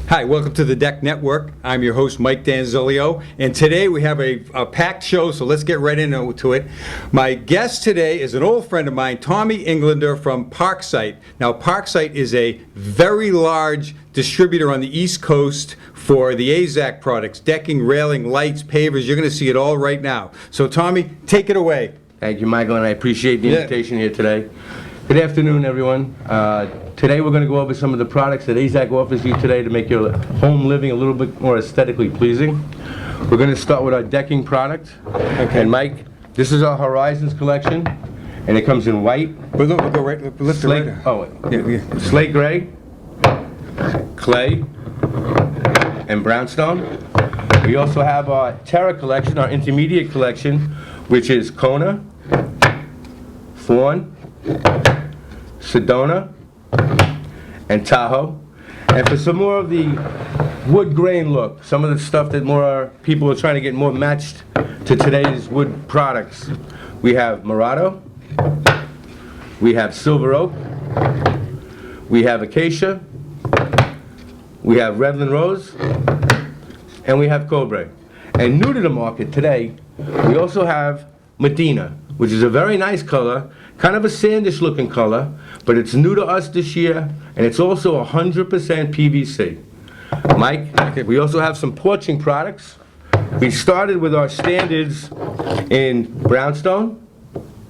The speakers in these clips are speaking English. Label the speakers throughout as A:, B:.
A: Hi, welcome to the Deck Network. I'm your host, Mike Danzilio, and today we have a packed show, so let's get right into it. My guest today is an old friend of mine, Tommy Englander from Parksite. Now, Parksite is a very large distributor on the East Coast for the Azek products, decking, railing, lights, pavers. You're going to see it all right now. So, Tommy, take it away.
B: Thank you, Michael, and I appreciate the invitation here today. Good afternoon, everyone. Today we're going to go over some of the products that Azek offers you today to make your home living a little bit more aesthetically pleasing. We're going to start with our decking product. Okay. And Mike, this is our Horizons collection, and it comes in white.
A: We'll go right, lift
B: slate,
A: it right.
B: Oh, yeah. Slate gray, clay, and brownstone. We also have our Terra collection, our intermediate collection, which is Kona, Fawn, Sedona, and Tahoe. And for some more of the wood grain look, some of the stuff that more people are trying to get more matched to today's wood products, we have Murado, we have Silver Oak, we have Acacia, we have Redland Rose, and we have Cobra. And new to the market today, we also have Medina, which is a very nice color, kind of a sandish looking color, but it's new to us this year, and it's also 100% PVC. Mike, we also have some porching products. We started with our standards in brownstone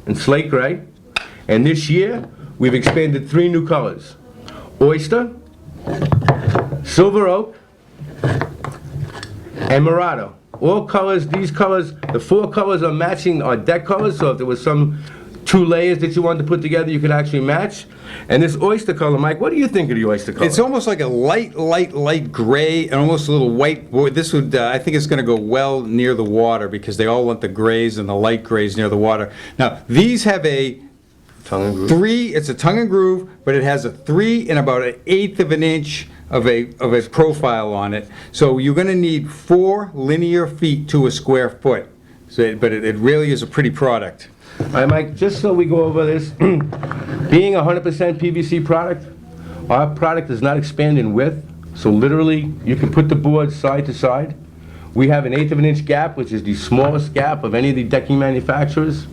B: and slate gray, and this year we've expanded 3 new colors: Oyster, Silver Oak, and Murado. All colors, these colors, the 4 colors are matching our deck colors, so if there was some 2 layers that you wanted to put together, you could actually match. And this oyster color, Mike, what do you think of the oyster color?
A: It's almost like a light gray and almost a little white. This would, I think it's going to go well near the water because they all want the grays and the light grays near the water. Now, these have a
B: tongue and groove.
A: 3, it's a tongue and groove, but it has a 3 and about 1/8 of an inch of a profile on it. So you're going to need 4 linear feet to a square foot. So, but it really is a pretty product.
B: All right, Mike, just so we go over this, being a 100% PVC product, our product does not expand in width, so literally you can put the board side to side. We have an 1/8 of an inch gap, which is the smallest gap of any of the decking manufacturers,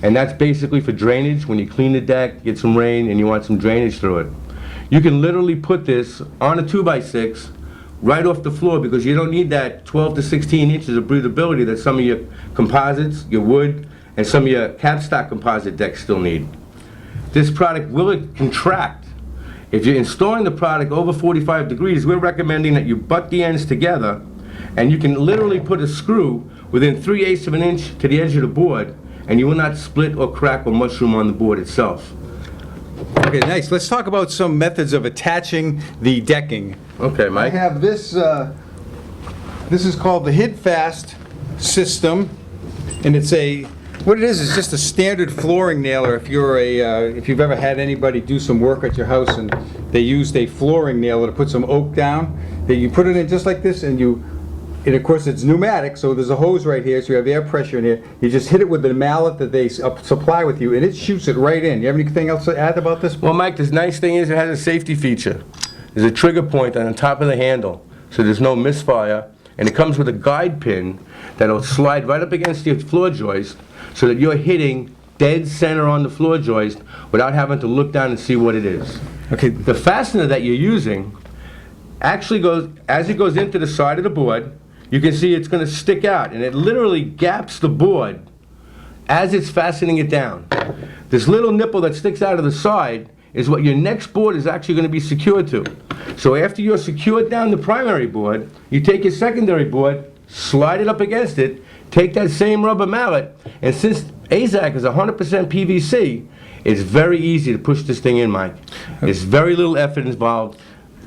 B: and that's basically for drainage. When you clean the deck, get some rain, and you want some drainage through it. You can literally put this on a 2x6 right off the floor because you don't need that 12 to 16 inches of breathability that some of your composites, your wood, and some of your capstock composite decks still need. This product will contract. If you're installing the product over 45 degrees, we're recommending that you butt the ends together, and you can literally put a screw within 3/8 of an inch to the edge of the board, and you will not split or crack or mushroom on the board itself.
A: Okay, nice. Let's talk about some methods of attaching the decking.
B: Okay, Mike.
A: I have this, this is called the Hid Fast system, and it's what it is just a standard flooring nailer. If you've ever had anybody do some work at your house and they used a flooring nailer to put some oak down, that you put it in just like this, and of course it's pneumatic, so there's a hose right here, so you have air pressure in here. You just hit it with the mallet that they supply with you, and it shoots it right in. You have anything else to add about this?
B: Well, Mike, the nice thing is it has a safety feature. There's a trigger point on the top of the handle, so there's no misfire, and it comes with a guide pin that'll slide right up against your floor joist so that you're hitting dead center on the floor joist without having to look down and see what it is.
A: Okay.
B: The fastener that you're using actually goes, as it goes into the side of the board, you can see it's going to stick out, and it literally gaps the board as it's fastening it down. This little nipple that sticks out of the side is what your next board is actually going to be secured to. So after you're secured down the primary board, you take your secondary board, slide it up against it, take that same rubber mallet, and since Azek is 100% PVC, it's very easy to push this thing in, Mike. There's very little effort involved.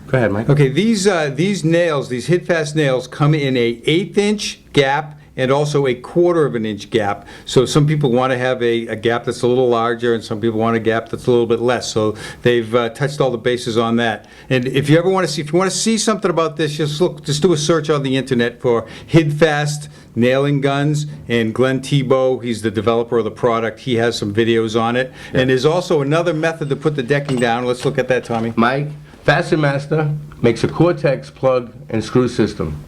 B: Go ahead, Mike.
A: Okay, these nails, these Hid Fast nails, come in a 1/8 inch gap and also a 1/4 of an inch gap. So some people want to have a gap that's a little larger, and some people want a gap that's a little bit less. So they've touched all the bases on that. And if you ever want to see something about this, just do a search on the internet for Hid Fast nailing guns, and Glenn Tebow, he's the developer of the product. He has some videos on it. Yeah. And there's also another method to put the decking down. Let's look at that, Tommy.
B: Mike, Fasten Master makes a Cortex plug and screw system.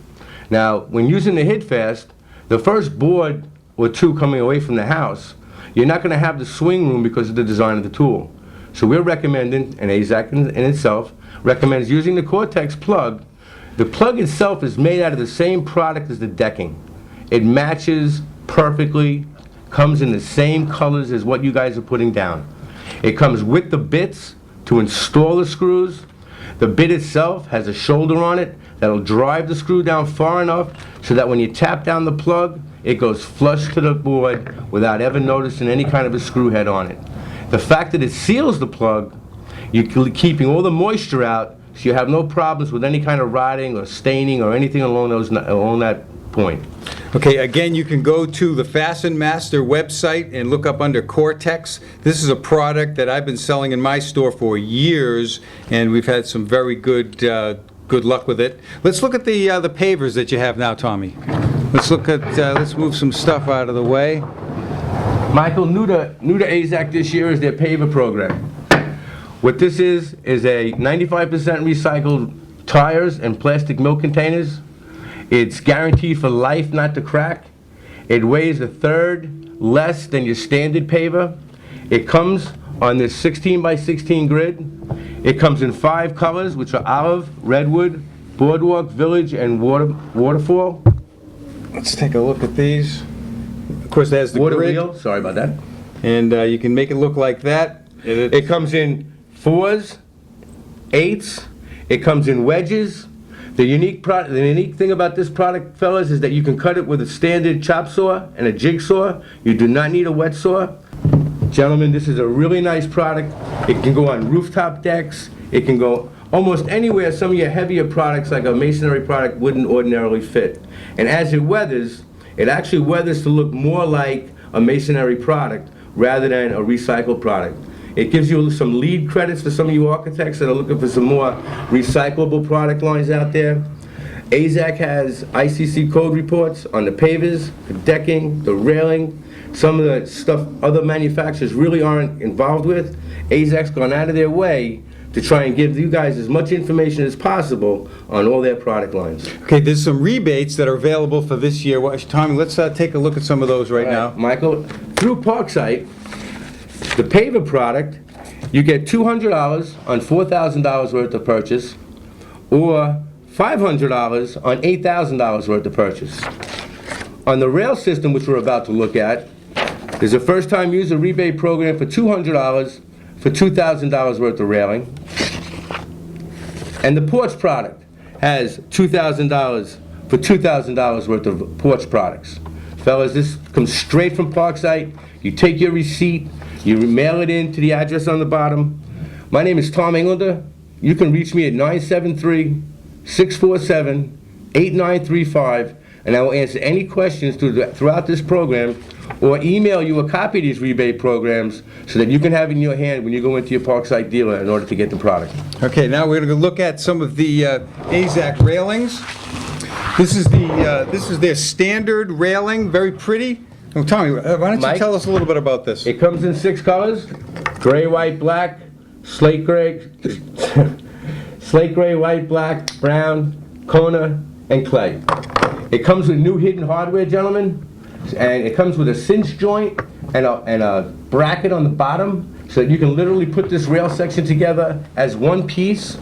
B: Now, when using the HidFast, the first board or two coming away from the house, you're not going to have the swing room because of the design of the tool. So we're recommending, and Azek in itself recommends using the Cortex plug. The plug itself is made out of the same product as the decking. It matches perfectly, comes in the same colors as what you guys are putting down. It comes with the bits to install the screws. The bit itself has a shoulder on it that'll drive the screw down far enough so that when you tap down the plug, it goes flush to the board without ever noticing any kind of a screw head on it. The fact that it seals the plug, you're keeping all the moisture out, so you have no problems with any kind of rotting or staining or anything along that point.
A: Okay, again, you can go to the Fasten Master website and look up under Cortex. This is a product that I've been selling in my store for years, and we've had some very good luck with it. Let's look at the pavers that you have now, Tommy. Let's move some stuff out of the way.
B: Michael, new to Azek this year is their paver program. What this is a 95% recycled tires and plastic milk containers. It's guaranteed for life not to crack. It weighs a third less than your standard paver. It comes on this 16 by 16 grid. It comes in 5 colors, which are olive, redwood, boardwalk, village, and waterfall.
A: Let's take a look at these. Of course, there's the
B: Water
A: grid.
B: wheel, sorry about that.
A: And you can make it look like that.
B: It comes in 4s, 8s. It comes in wedges. The unique thing about this product, fellas, is that you can cut it with a standard chop saw and a jigsaw. You do not need a wet saw. Gentlemen, this is a really nice product. It can go on rooftop decks. It can go almost anywhere some of your heavier products, like a masonry product, wouldn't ordinarily fit. And as it weathers, it actually weathers to look more like a masonry product rather than a recycled product. It gives you some lead credits for some of you architects that are looking for some more recyclable product lines out there. Azek has ICC code reports on the pavers, the decking, the railing, some of the stuff other manufacturers really aren't involved with. Azek's gone out of their way to try and give you guys as much information as possible on all their product lines.
A: Okay, there's some rebates that are available for this year. Tommy, let's take a look at some of those right now.
B: Michael, through Parksite, the paver product, you get $200 on $4,000 worth of purchase, or $500 on $8,000 worth of purchase. On the rail system, which we're about to look at, there's a first-time user rebate program for $200 for $2,000 worth of railing. And the porch product has $2,000 for $2,000 worth of porch products. Fellas, this comes straight from Parksite. You take your receipt, you mail it in to the address on the bottom. My name is Tom Englander. You can reach me at 973-647-8935, and I will answer any questions throughout this program, or email you a copy of these rebate programs so that you can have it in your hand when you go into your Parksite dealer in order to get the product.
A: Okay, now we're going to look at some of the Azek railings. This is their standard railing, very pretty. Oh, Tommy, why don't you tell us a little bit about this?
B: It comes in 6 colors: gray, white, black, slate gray, white, black, brown, Kona, and clay. It comes with new hidden hardware, gentlemen, and it comes with a cinch joint and a bracket on the bottom, so that you can literally put this rail section together as one piece.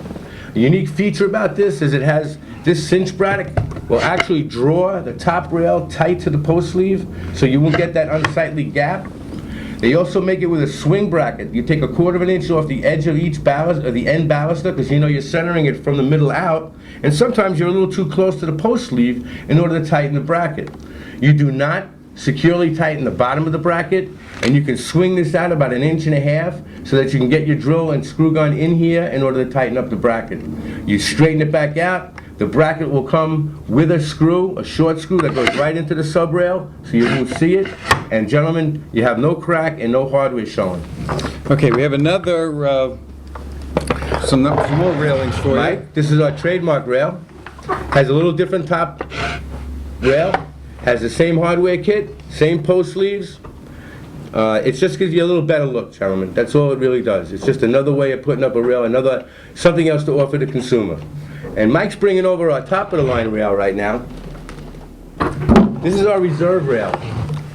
B: A unique feature about this is it has this cinch bracket will actually draw the top rail tight to the post sleeve, so you won't get that unsightly gap. They also make it with a swing bracket. You take 1/4 of an inch off the edge of each ballast, or the end baluster, because you know you're centering it from the middle out, and sometimes you're a little too close to the post sleeve in order to tighten the bracket. You do not securely tighten the bottom of the bracket, and you can swing this out about 1.5 inches so that you can get your drill and screw gun in here in order to tighten up the bracket. You straighten it back out. The bracket will come with a screw, a short screw that goes right into the sub rail, so you won't see it. And gentlemen, you have no crack and no hardware showing.
A: Okay, we have another, some more railings for you.
B: Mike, this is our trademark rail. Has a little different top rail. Has the same hardware kit, same post sleeves. It just gives you a little better look, gentlemen. That's all it really does. It's just another way of putting up a rail, something else to offer the consumer. And Mike's bringing over our top-of-the-line rail right now. This is our reserve rail.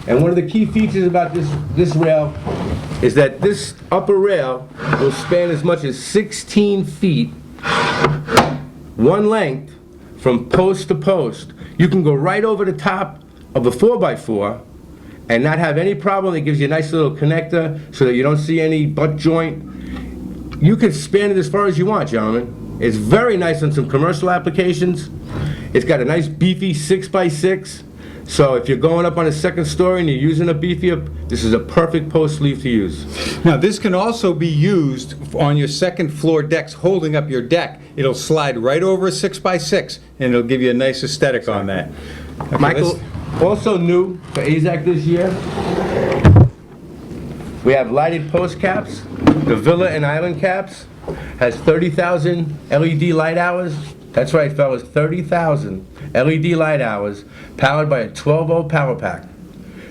B: And one of the key features about this rail is that this upper rail will span as much as 16 feet, one length, from post to post. You can go right over the top of a 4x4 and not have any problem. It gives you a nice little connector so that you don't see any butt joint. You can span it as far as you want, gentlemen. It's very nice on some commercial applications. It's got a nice beefy 6x6. So if you're going up on a second story and you're using a beefy, this is a perfect post sleeve to use.
A: Now, this can also be used on your second floor decks, holding up your deck. It'll slide right over a 6x6, and it'll give you a nice aesthetic on that. Okay,
B: Michael, also new for Azek this year, we have lighted post caps. The Villa and Island caps has 30,000 LED light hours. That's right, fellas, 30,000 LED light hours powered by a 12-volt power pack.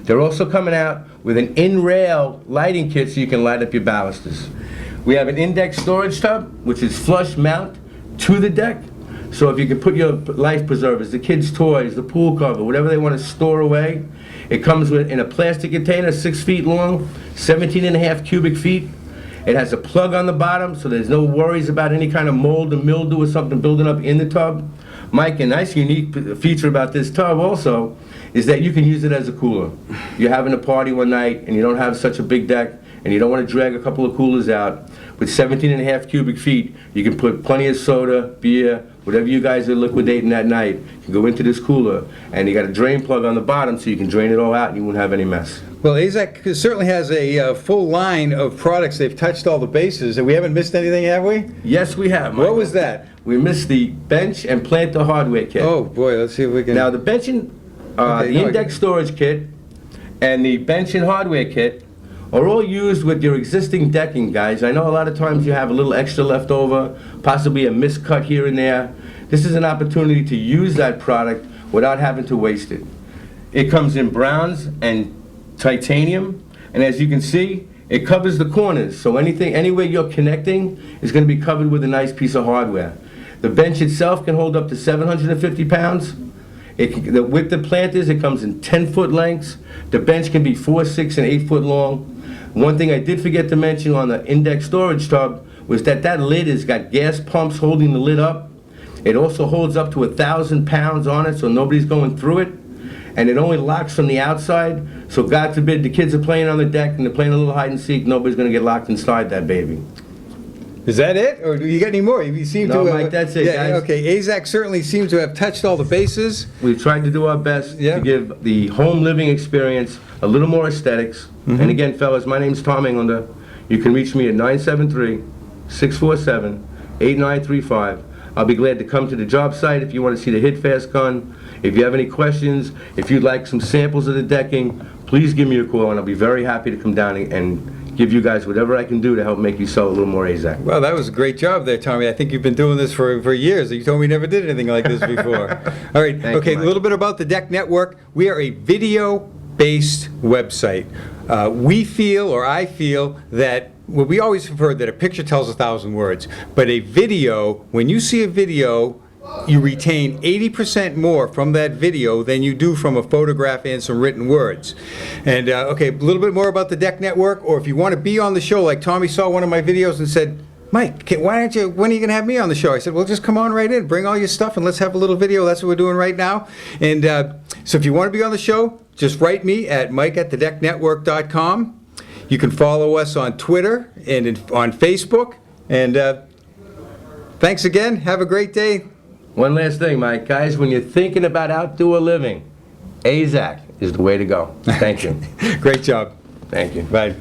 B: They're also coming out with an in-rail lighting kit so you can light up your balusters. We have an index storage tub, which is flush mount to the deck. So if you can put your life preservers, the kids' toys, the pool cover, whatever they want to store away, it comes in a plastic container, 6 feet long, 17.5 cubic feet. It has a plug on the bottom, so there's no worries about any kind of mold or mildew or something building up in the tub. Mike, a nice unique feature about this tub also is that you can use it as a cooler. You're having a party one night and you don't have such a big deck and you don't want to drag a couple of coolers out. With 17.5 cubic feet, you can put plenty of soda, beer, whatever you guys are liquidating that night. You can go into this cooler, and you got a drain plug on the bottom so you can drain it all out and you won't have any mess.
A: Well, Azek certainly has a full line of products. They've touched all the bases, and we haven't missed anything, have we?
B: Yes, we have, Michael.
A: What was that?
B: We missed the bench and planter hardware kit.
A: Oh, boy, let's see if we can...
B: Now, the bench and the index storage kit and the bench and hardware kit are all used with your existing decking, guys. I know a lot of times you have a little extra left over, possibly a miscut here and there. This is an opportunity to use that product without having to waste it. It comes in browns and titanium, and as you can see, it covers the corners, so anywhere you're connecting is going to be covered with a nice piece of hardware. The bench itself can hold up to 750 pounds. With the planters, it comes in 10-foot lengths. The bench can be 4, 6, and 8 foot long. One thing I did forget to mention on the index storage tub was that lid has got gas pumps holding the lid up. It also holds up to 1,000 pounds on it, so nobody's going through it. And it only locks from the outside, so God forbid the kids are playing on the deck and they're playing a little hide and seek, nobody's going to get locked inside that baby.
A: Is that it, or do you get any more? You seem
B: No,
A: to
B: Mike, that's it, guys.
A: Okay, Azek certainly seems to have touched all the bases.
B: We've tried to do our best to give the home living experience a little more aesthetics. And again, fellas, my name's Tom Englander. You can reach me at 973-647-8935. I'll be glad to come to the job site if you want to see the Hit Fast gun. If you have any questions, if you'd like some samples of the decking, please give me a call and I'll be very happy to come down and give you guys whatever I can do to help make you sell a little more Azek.
A: Well, that was a great job there, Tommy. I think you've been doing this for years. You told me you never did anything like this before. All right, okay, a little bit about the Deck Network. We are a video-based website. We feel, or I feel, that well, we always have heard that a picture tells 1,000 words, but a video, when you see a video, you retain 80% more from that video than you do from a photograph and some written words. And okay, a little bit more about the Deck Network, or if you want to be on the show, like Tommy saw one of my videos and said, Mike, when are you going to have me on the show? I said, well, just come on right in, bring all your stuff, and let's have a little video. That's what we're doing right now. And so if you want to be on the show, just write me at mike@thedecknetwork.com. You can follow us on Twitter and on Facebook. And thanks again. Have a great day.
B: One last thing, Mike. Guys, when you're thinking about outdoor living, Azek is the way to go. Thank you.
A: Great job.
B: Thank you.
A: Bye.